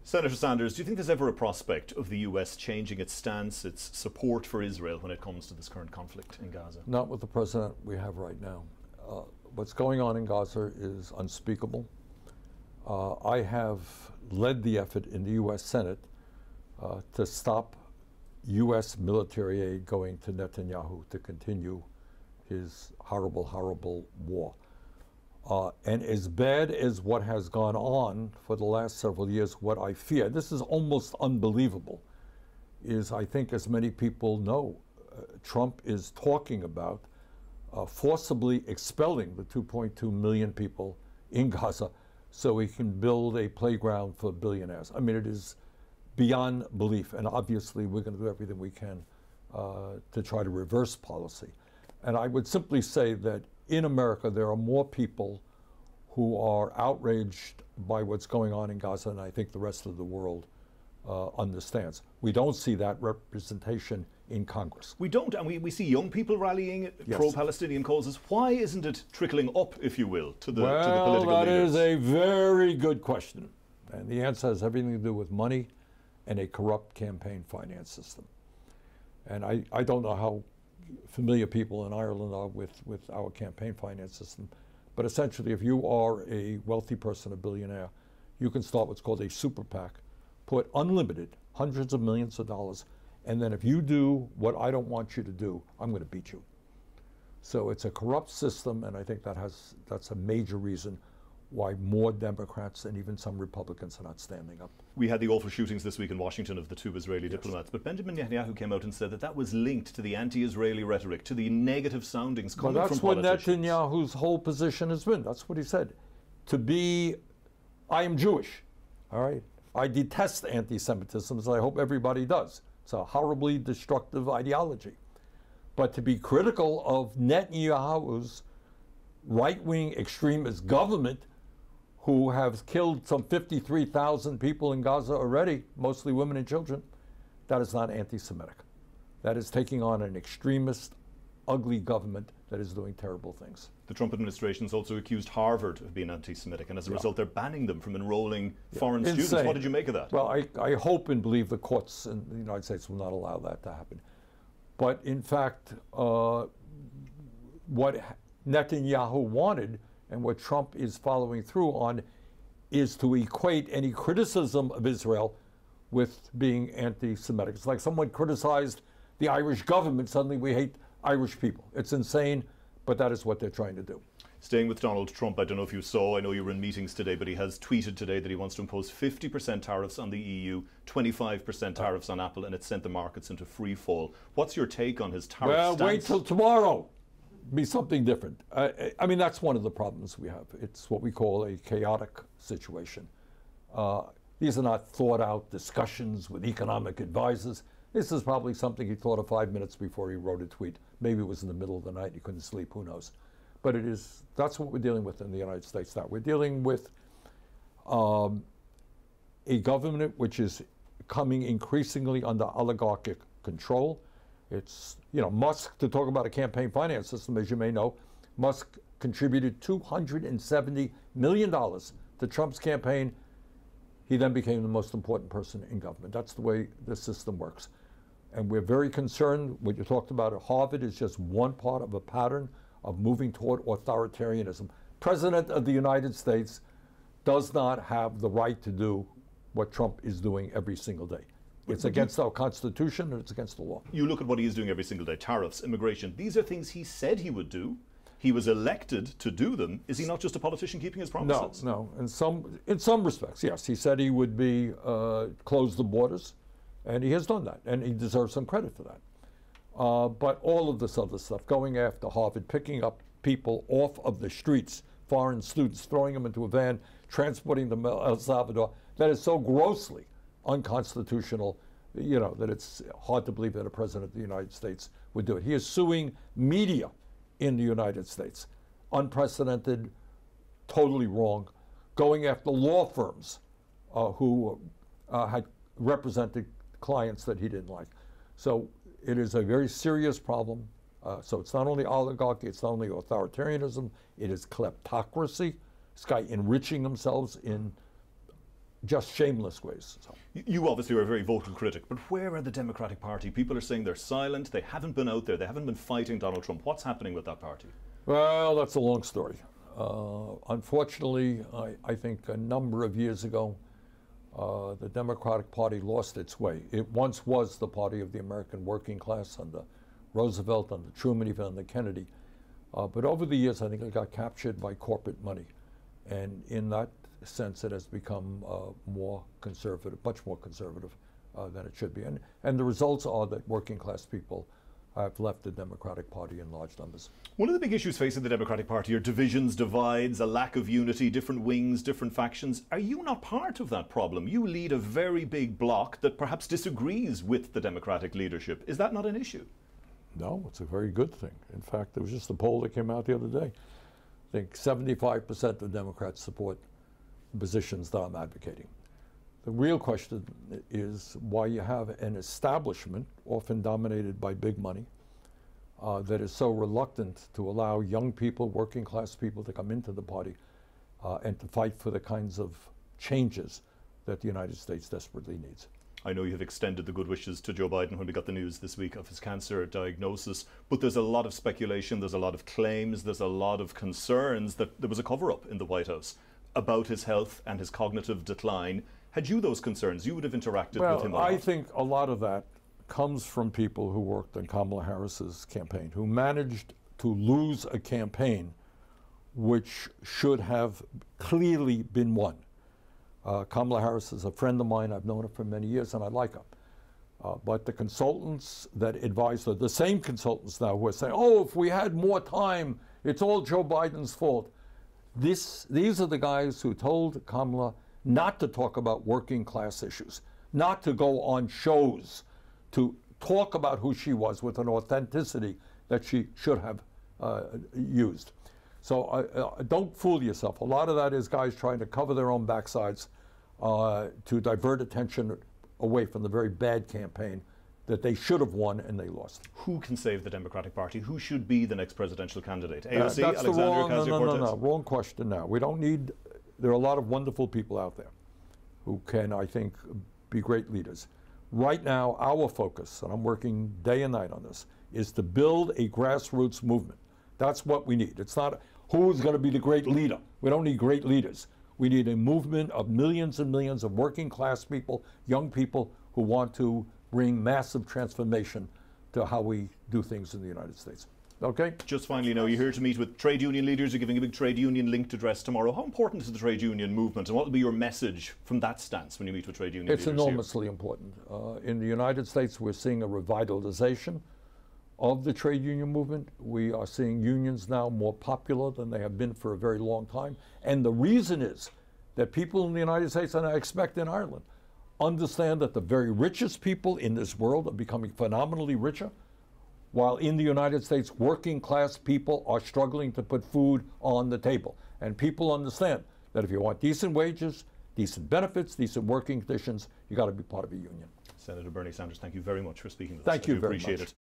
Senator Sanders, do you think there's ever a prospect of the US changing its stance, its support for Israel when it comes to this current conflict in Gaza? Not with the president we have right now. What's going on in Gaza is unspeakable. I have led the effort in the US Senate to stop US military aid going to Netanyahu to continue his horrible, horrible war. And as bad as what has gone on for the last several years, what I fear, this is almost unbelievable, is I think as many people know, Trump is talking about forcibly expelling the 2.2 million people in Gaza so he can build a playground for billionaires. I mean, it is beyond belief, and obviously we're going to do everything we can to try to reverse policy. And I would simply say that in America, there are more people who are outraged by what's going on in Gaza than I think the rest of the world understands. We don't see that representation in Congress. We don't, and we see young people rallying Yes. pro-Palestinian causes. Why isn't it trickling up, if you will, to the political leaders? Well, that is a very good question. And the answer has everything to do with money and a corrupt campaign finance system. And I don't know how familiar people in Ireland are with our campaign finance system. But essentially, if you are a wealthy person, a billionaire, you can start what's called a super PAC, put unlimited, hundreds of millions of dollars, and then if you do what I don't want you to do, I'm going to beat you. So it's a corrupt system, and I think that's a major reason why more Democrats and even some Republicans are not standing up. We had the awful shootings this week in Washington of the two Israeli diplomats, but Benjamin Netanyahu came out and said that that was linked to the anti-Israeli rhetoric, to the negative soundings coming from politicians. That's what Netanyahu's whole position has been. That's what he said. I am Jewish, all right? I detest antisemitism, as I hope everybody does. It's a horribly destructive ideology. But to be critical of Netanyahu's right-wing extremist government, who have killed some 53,000 people in Gaza already, mostly women and children, that is not anti-Semitic. That is taking on an extremist, ugly government that is doing terrible things. The Trump administration has also accused Harvard of being anti-Semitic, and as a result, they're banning them from enrolling foreign students. What did you make of that? Well, I hope and believe the courts in the United States will not allow that to happen. But in fact, what Netanyahu wanted and what Trump is following through on is to equate any criticism of Israel with being anti-Semitic. It's like someone criticized the Irish government, suddenly we hate Irish people. It's insane, but that is what they're trying to do. Staying with Donald Trump, I don't know if you saw, I know you were in meetings today, but he has tweeted today that he wants to impose 50% tariffs on the EU, 25% tariffs on Apple, and it sent the markets into free fall. What's your take on his tariff stance? Well, wait till tomorrow. Be something different. I mean, that's one of the problems we have. It's what we call a chaotic situation. These are not thought out discussions with economic advisors. This is probably something he thought of 5 minutes before he wrote a tweet. Maybe it was in the middle of the night, he couldn't sleep, who knows. But that's what we're dealing with in the United States now. We're dealing with a government which is coming increasingly under oligarchic control. It's, Musk, to talk about a campaign finance system, as you may know, Musk contributed $270 million to Trump's campaign. He then became the most important person in government. That's the way the system works. And we're very concerned. What you talked about at Harvard is just one part of a pattern of moving toward authoritarianism. President of the United States does not have the right to do what Trump is doing every single day. It's against our Constitution and it's against the law. You look at what he is doing every single day, tariffs, immigration. These are things he said he would do. He was elected to do them. Is he not just a politician keeping his promises? No. In some respects, yes. He said he would close the borders, and he has done that, and he deserves some credit for that. But all of this other stuff, going after Harvard, picking up people off of the streets, foreign students, throwing them into a van, transporting them to El Salvador, that is so grossly unconstitutional, that it's hard to believe that a president of the United States would do it. He is suing media in the United States. Unprecedented, totally wrong. Going after law firms who had represented clients that he didn't like. So it is a very serious problem. So it's not only oligarchy, it's not only authoritarianism, it is kleptocracy. This guy enriching themselves in just shameless ways. So. You obviously are a very vocal critic, but where are the Democratic Party? People are saying they're silent, they haven't been out there, they haven't been fighting Donald Trump. What's happening with that party? Well, that's a long story. Unfortunately, I think a number of years ago, the Democratic Party lost its way. It once was the party of the American working class under Roosevelt, under Truman, even under Kennedy. But over the years, I think it got captured by corporate money. And in that sense, it has become more conservative, much more conservative than it should be. And the results are that working class people have left the Democratic Party in large numbers. One of the big issues facing the Democratic Party are divisions, divides, a lack of unity, different wings, different factions. Are you not part of that problem? You lead a very big bloc that perhaps disagrees with the Democratic leadership. Is that not an issue? No, it's a very good thing. In fact, there was just a poll that came out the other day. I think 75% of Democrats support the positions that I'm advocating. The real question is why you have an establishment, often dominated by big money, that is so reluctant to allow young people, working class people to come into the party and to fight for the kinds of changes that the United States desperately needs. I know you have extended the good wishes to Joe Biden when we got the news this week of his cancer diagnosis, but there's a lot of speculation, there's a lot of claims, there's a lot of concerns that there was a cover-up in the White House about his health and his cognitive decline. Had you those concerns? You would have interacted with him. Well, I think a lot of that comes from people who worked on Kamala Harris's campaign, who managed to lose a campaign which should have clearly been won. Kamala Harris is a friend of mine. I've known her for many years, and I like her. But the consultants that advised her, the same consultants now who are saying, oh, if we had more time, it's all Joe Biden's fault. These are the guys who told Kamala not to talk about working class issues, not to go on shows, to talk about who she was with an authenticity that she should have used. So don't fool yourself. A lot of that is guys trying to cover their own backsides to divert attention away from the very bad campaign that they should have won and they lost. Who can save the Democratic Party? Who should be the next presidential candidate? AOC, That's Alexandria the wrong, Ocasio-Cortez? wrong question now. We don't need, there are a lot of wonderful people out there who can, I think, be great leaders. Right now, our focus, and I'm working day and night on this, is to build a grassroots movement. That's what we need. It's not who's going to be the great leader. We don't need great leaders. We need a movement of millions and millions of working class people, young people who want to bring massive transformation to how we do things in the United States. Okay? Just finally, now you're here to meet with trade union leaders. You're giving a big trade union linked address tomorrow. How important is the trade union movement, and what will be your message from that stance when you meet with trade union leaders? It's enormously important. In the United States, we're seeing a revitalization of the trade union movement. We are seeing unions now more popular than they have been for a very long time. And the reason is that people in the United States, and I expect in Ireland, understand that the very richest people in this world are becoming phenomenally richer, while in the United States, working class people are struggling to put food on the table. And people understand that if you want decent wages, decent benefits, decent working conditions, you got to be part of a union. Senator Bernie Sanders, thank you very much for speaking with us. Thank you very much. Appreciate it.